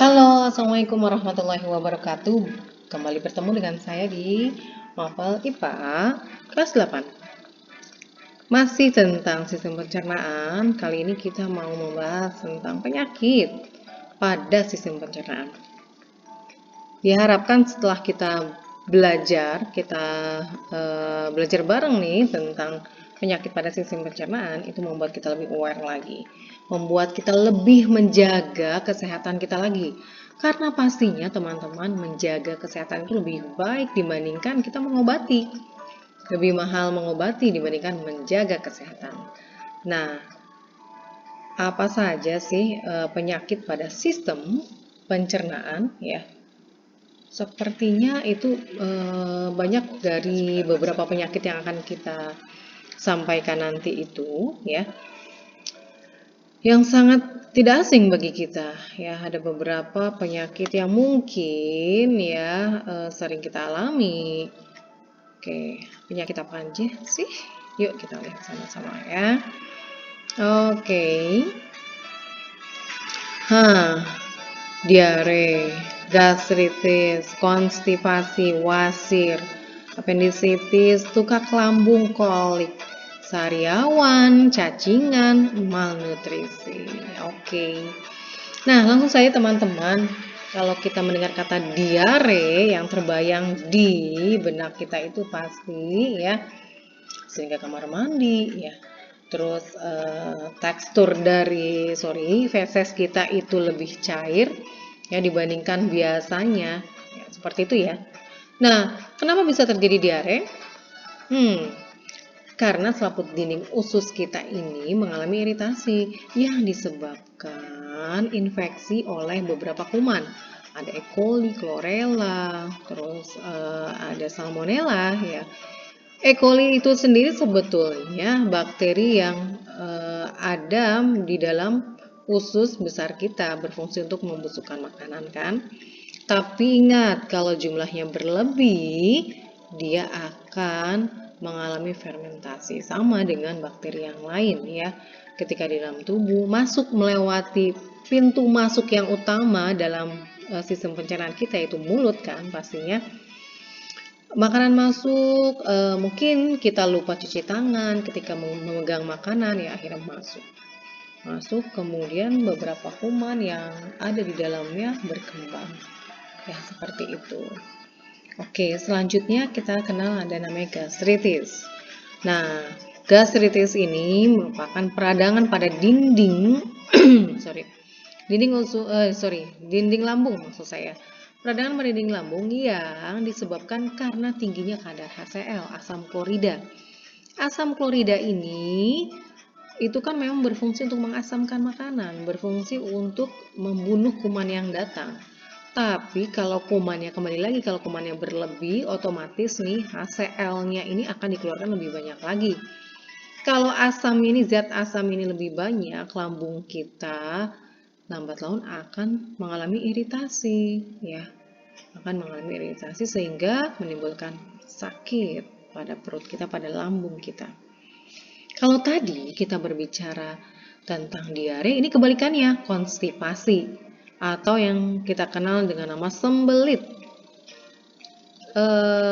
Halo, Assalamualaikum warahmatullahi wabarakatuh. Kembali bertemu dengan saya di Mapel IPA kelas 8. Masih tentang sistem pencernaan, kali ini kita mau membahas tentang penyakit pada sistem pencernaan. Diharapkan setelah kita belajar, belajar bareng nih tentang penyakit pada sistem pencernaan, itu membuat kita lebih aware lagi, membuat kita lebih menjaga kesehatan kita lagi. Karena pastinya teman-teman, menjaga kesehatan itu lebih baik dibandingkan kita mengobati. Lebih mahal mengobati dibandingkan menjaga kesehatan. Nah, apa saja sih penyakit pada sistem pencernaan ya? Sepertinya itu banyak dari beberapa penyakit yang akan kita sampaikan nanti itu ya, yang sangat tidak asing bagi kita ya. Ada beberapa penyakit yang mungkin ya sering kita alami. Oke, penyakit apa aja sih? Yuk kita lihat sama-sama ya. Oke. Diare, gastritis, konstipasi, wasir, apendisitis, tukak lambung, kolik, sariawan, cacingan, malnutrisi. Oke. Nah, langsung saja teman-teman, kalau kita mendengar kata diare, yang terbayang di benak kita itu pasti ya, sehingga kamar mandi ya. Terus tekstur dari feses kita itu lebih cair ya dibandingkan biasanya ya, seperti itu ya. Nah, kenapa bisa terjadi diare? Karena selaput dinding usus kita ini mengalami iritasi yang disebabkan infeksi oleh beberapa kuman. Ada E. coli, Chlorella, terus ada Salmonella ya. E. coli itu sendiri sebetulnya bakteri yang ada di dalam usus besar kita, berfungsi untuk membusukkan makanan kan. Tapi ingat, kalau jumlahnya berlebih, dia akan mengalami fermentasi sama dengan bakteri yang lain ya. Ketika di dalam tubuh masuk melewati pintu masuk yang utama dalam sistem pencernaan kita, yaitu mulut kan pastinya. Makanan masuk, mungkin kita lupa cuci tangan ketika memegang makanan ya, akhirnya masuk, kemudian beberapa kuman yang ada di dalamnya berkembang ya, seperti itu. Oke, selanjutnya kita kenal ada namanya gastritis. Nah, gastritis ini merupakan peradangan pada dinding dinding lambung maksud saya. Peradangan pada dinding lambung yang disebabkan karena tingginya kadar HCl, asam klorida. Asam klorida ini itu kan memang berfungsi untuk mengasamkan makanan, berfungsi untuk membunuh kuman yang datang. Tapi kalau kumannya berlebih, otomatis nih HCl-nya ini akan dikeluarkan lebih banyak lagi. Kalau zat asam ini lebih banyak, lambung kita lambat laun akan mengalami iritasi ya. Akan mengalami iritasi sehingga menimbulkan sakit pada perut kita, pada lambung kita. Kalau tadi kita berbicara tentang diare, ini kebalikannya, konstipasi atau yang kita kenal dengan nama sembelit.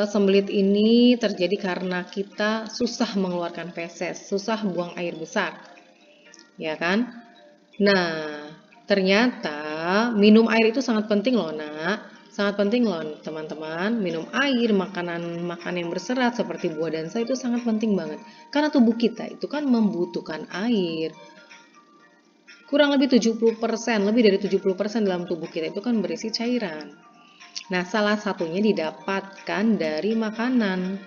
Sembelit ini terjadi karena kita susah mengeluarkan feses, susah buang air besar, ya kan? Nah, ternyata minum air itu sangat penting loh nak, sangat penting loh teman-teman. Minum air, makanan yang berserat seperti buah dan sayur itu sangat penting banget. Karena tubuh kita itu kan membutuhkan air. Kurang lebih 70%, lebih dari 70% dalam tubuh kita itu kan berisi cairan. Nah, salah satunya didapatkan dari makanan.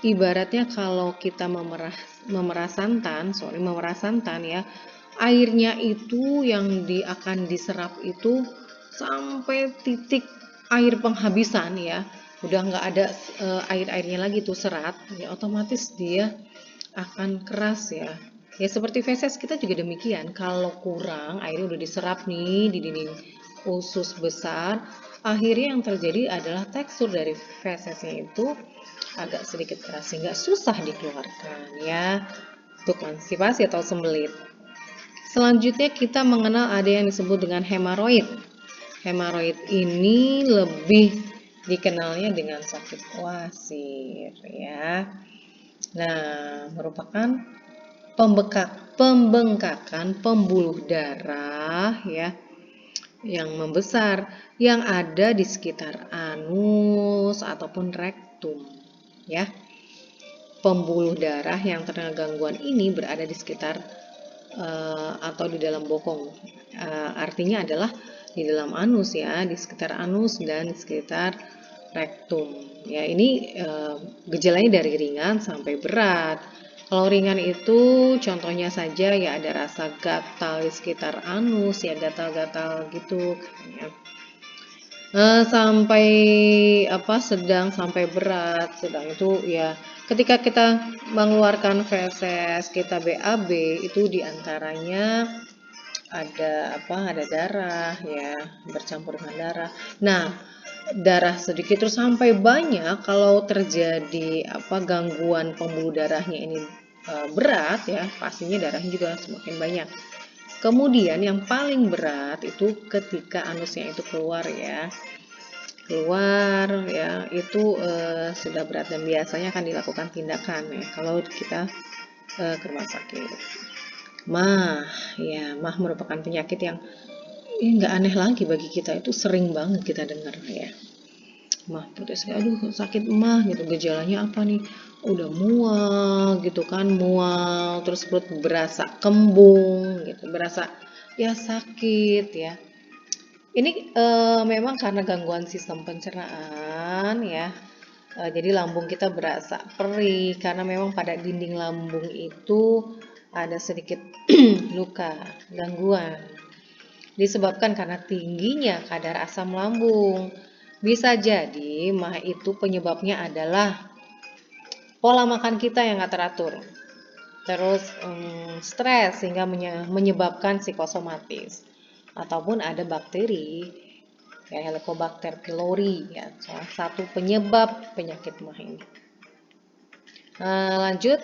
Ibaratnya kalau kita memerah santan ya, airnya itu yang akan diserap itu sampai titik air penghabisan ya, udah nggak ada air-airnya lagi tuh serat ya, otomatis dia akan keras ya. Ya seperti feses kita juga demikian, kalau kurang airnya udah diserap nih di dinding usus besar, akhirnya yang terjadi adalah tekstur dari fesesnya itu agak sedikit keras sehingga susah dikeluarkan ya, untuk konstipasi atau sembelit. Selanjutnya kita mengenal ada yang disebut dengan hemoroid. Hemoroid ini lebih dikenalnya dengan sakit wasir ya. Nah, merupakan pembengkakan pembuluh darah ya yang membesar yang ada di sekitar anus ataupun rektum ya. Pembuluh darah yang terkena gangguan ini berada di sekitar atau di dalam bokong. Artinya adalah di dalam anus ya, di sekitar anus dan di sekitar rektum. Ya, ini gejalanya dari ringan sampai berat. Kalau ringan itu contohnya saja ya ada rasa gatal di sekitar anus ya, gatal-gatal gitu ya. Sampai sedang sampai berat. Sedang itu ya ketika kita mengeluarkan feses, kita BAB itu diantaranya ada darah ya, bercampur dengan darah. Nah, darah sedikit terus sampai banyak kalau terjadi gangguan pembuluh darahnya ini berat ya, pastinya darahnya juga semakin banyak. Kemudian yang paling berat itu ketika anusnya itu keluar ya, itu sudah berat dan biasanya akan dilakukan tindakan ya kalau kita ke rumah sakit. Mah merupakan penyakit yang nggak aneh lagi bagi kita, itu sering banget kita dengar ya. Mah putus, aduh sakit mah gitu, gejalanya apa nih? Udah mual gitu kan, mual terus perut berasa kembung gitu, berasa ya sakit ya. Ini memang karena gangguan sistem pencernaan ya. Jadi lambung kita berasa perih karena memang pada dinding lambung itu ada sedikit luka, gangguan. Disebabkan karena tingginya kadar asam lambung. Bisa jadi mah itu penyebabnya adalah pola makan kita yang nggak teratur. Terus stres sehingga menyebabkan psikosomatis. Ataupun ada bakteri ya, Helicobacter pylori ya, salah satu penyebab penyakit mah ini. Lanjut,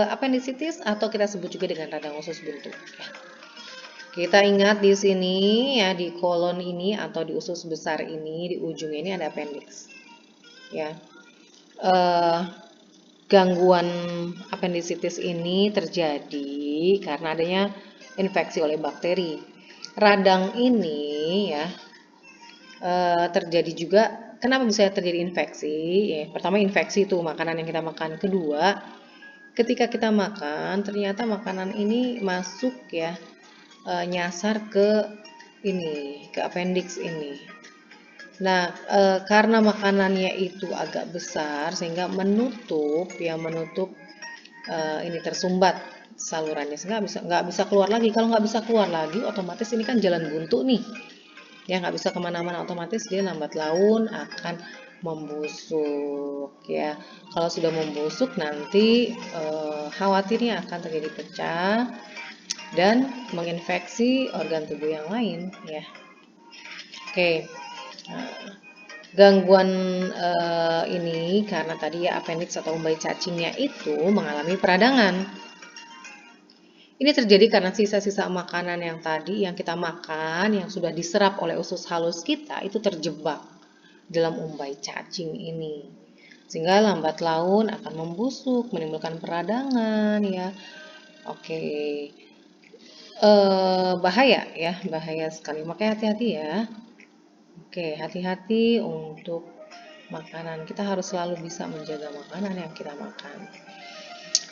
appendicitis atau kita sebut juga dengan radang usus buntu ya. Kita ingat di sini ya, di kolon ini atau di usus besar ini, di ujung ini ada appendix. Ya. Gangguan appendicitis ini terjadi karena adanya infeksi oleh bakteri. Radang ini ya terjadi juga. Kenapa bisa terjadi infeksi? Ya, pertama infeksi itu makanan yang kita makan. Kedua, ketika kita makan ternyata makanan ini masuk ya, nyasar ke appendix ini. Nah, karena makanannya itu agak besar sehingga menutup ini tersumbat salurannya sehingga nggak bisa keluar lagi. Kalau nggak bisa keluar lagi, otomatis ini kan jalan buntu nih, ya nggak bisa kemana-mana, otomatis dia lambat laun akan membusuk ya. Kalau sudah membusuk nanti khawatirnya akan terjadi pecah dan menginfeksi organ tubuh yang lain ya. Oke. Gangguan ini karena tadi ya appendix atau umbai cacingnya itu mengalami peradangan. Ini terjadi karena sisa-sisa makanan yang tadi yang kita makan yang sudah diserap oleh usus halus kita itu terjebak dalam umbai cacing ini. Sehingga lambat laun akan membusuk, menimbulkan peradangan ya. Oke. Bahaya ya, bahaya sekali. Makanya hati-hati ya. Oke, hati-hati untuk makanan. Kita harus selalu bisa menjaga makanan yang kita makan.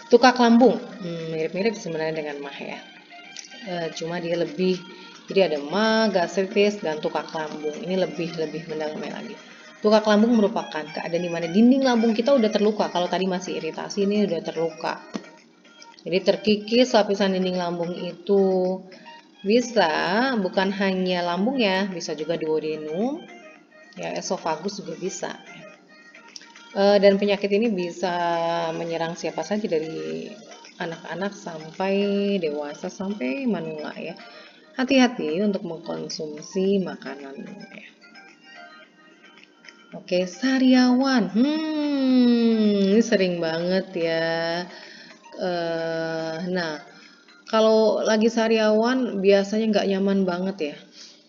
Tukak lambung, mirip-mirip sebenarnya dengan mah ya. Cuma dia lebih, jadi ada mah, gastritis, dan tukak lambung. Ini lebih mendalami lagi. Tukak lambung merupakan keadaan di mana dinding lambung kita udah terluka. Kalau tadi masih iritasi, ini udah terluka. Jadi terkikis lapisan dinding lambung itu. Bisa bukan hanya lambung ya, bisa juga duodenum, ya esofagus juga bisa. Dan penyakit ini bisa menyerang siapa saja dari anak-anak sampai dewasa sampai manula ya. Hati-hati untuk mengkonsumsi makanan ya. Oke, sariawan. Ini sering banget ya. Nah, kalau lagi sariawan biasanya nggak nyaman banget ya.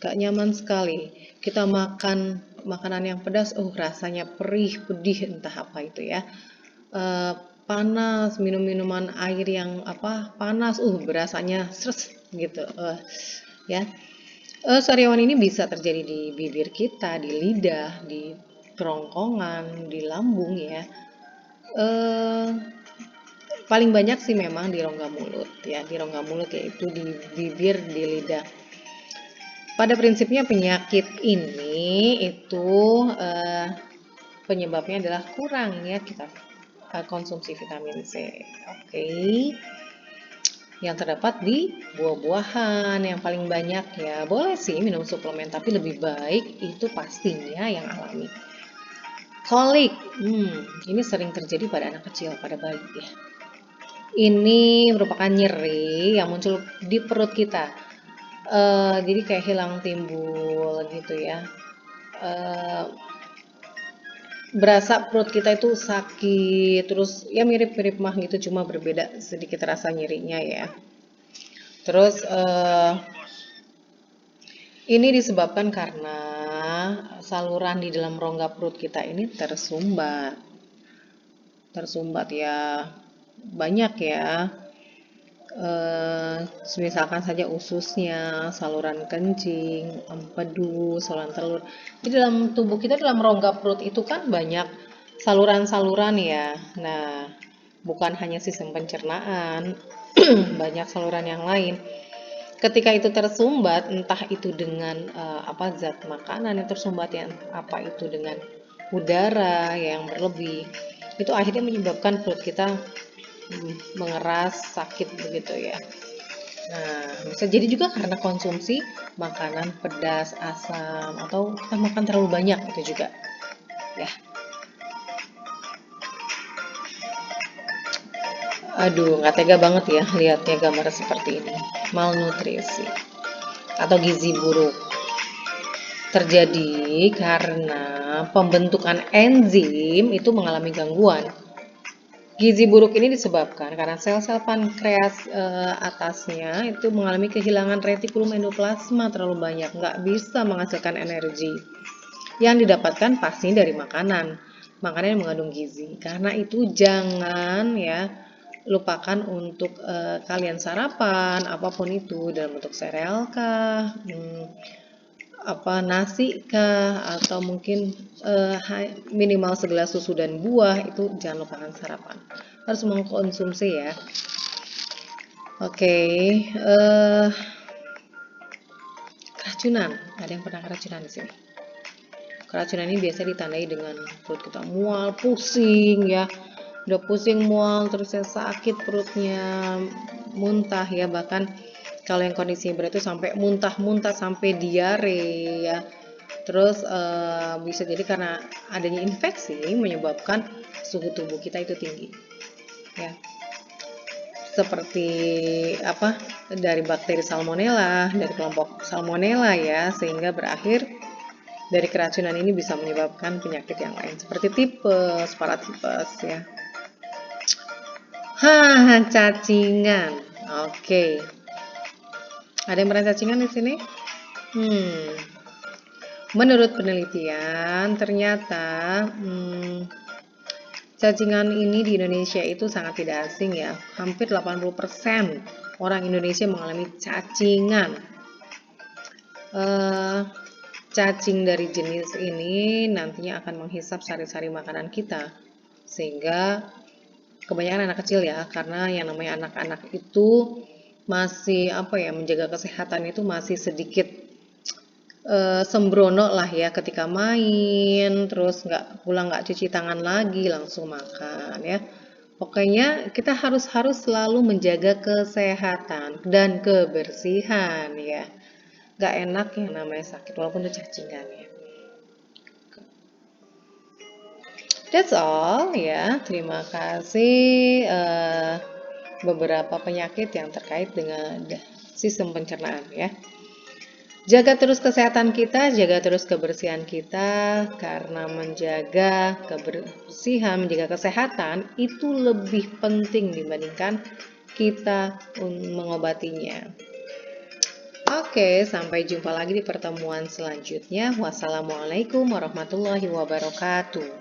gak nyaman sekali. Kita makan makanan yang pedas, rasanya perih, pedih, entah apa itu ya. Panas, minum minuman air yang panas, berasanya stres gitu, ya. Sariawan ini bisa terjadi di bibir kita, di lidah, di kerongkongan, di lambung ya. Paling banyak sih memang di rongga mulut ya, di rongga mulut yaitu di bibir, di lidah. Pada prinsipnya penyakit ini itu penyebabnya adalah kurangnya kita konsumsi vitamin C. Oke. Yang terdapat di buah-buahan yang paling banyak ya. Boleh sih minum suplemen, tapi lebih baik itu pastinya yang alami. Kolik, ini sering terjadi pada anak kecil, pada bayi ya. Ini merupakan nyeri yang muncul di perut kita. Jadi kayak hilang timbul gitu ya. Berasa perut kita itu sakit, terus ya mirip-mirip mah gitu, cuma berbeda sedikit rasa nyerinya ya. Terus ini disebabkan karena saluran di dalam rongga perut kita ini tersumbat ya, banyak ya. Misalkan saja ususnya, saluran kencing, empedu, saluran telur. Di dalam tubuh kita, dalam rongga perut itu kan banyak saluran-saluran ya. Nah, bukan hanya sistem pencernaan, banyak saluran yang lain. Ketika itu tersumbat, entah itu dengan zat makanan yang tersumbat, yang apa itu dengan udara yang berlebih, itu akhirnya menyebabkan perut kita mengeras, sakit begitu ya. Nah, bisa jadi juga karena konsumsi makanan pedas, asam, atau kita makan terlalu banyak itu juga ya. Aduh, nggak tega banget ya lihatnya gambar seperti ini. Malnutrisi atau gizi buruk terjadi karena pembentukan enzim itu mengalami gangguan. Gizi buruk ini disebabkan karena sel-sel pankreas atasnya itu mengalami kehilangan retikulum endoplasma terlalu banyak, nggak bisa menghasilkan energi yang didapatkan pasti dari makanan yang mengandung gizi. Karena itu jangan ya lupakan untuk kalian sarapan apapun itu, dalam bentuk sereal kah, nasi kah, atau mungkin minimal segelas susu dan buah, itu jangan lupakan sarapan, harus mengkonsumsi ya. Oke. Keracunan, ada yang pernah keracunan di sini? Keracunan ini biasa ditandai dengan perut kita mual, pusing ya, udah pusing, mual, terusnya sakit perutnya, muntah ya, bahkan kalau yang kondisinya berat itu sampai muntah-muntah, sampai diare ya. Terus bisa jadi karena adanya infeksi menyebabkan suhu tubuh kita itu tinggi ya, seperti dari bakteri salmonella, dari kelompok salmonella ya, sehingga berakhir dari keracunan ini bisa menyebabkan penyakit yang lain seperti tipes, paratipes ya. Cacingan. Oke. Ada yang pernah cacingan di sini? Menurut penelitian, ternyata cacingan ini di Indonesia itu sangat tidak asing ya. Hampir 80% orang Indonesia mengalami cacingan. Cacing dari jenis ini nantinya akan menghisap sari-sari makanan kita, sehingga kebanyakan anak kecil ya, karena yang namanya anak-anak itu masih menjaga kesehatan itu masih sedikit sembrono lah ya, ketika main terus pulang nggak cuci tangan lagi langsung makan ya. Pokoknya kita harus selalu menjaga kesehatan dan kebersihan ya. Gak enak yang namanya sakit walaupun itu cacingan ya. That's all ya. Terima kasih. Beberapa penyakit yang terkait dengan sistem pencernaan ya. Jaga terus kesehatan kita, jaga terus kebersihan kita, karena menjaga kebersihan, menjaga kesehatan itu lebih penting dibandingkan kita mengobatinya. Oke, sampai jumpa lagi di pertemuan selanjutnya. Wassalamualaikum warahmatullahi wabarakatuh.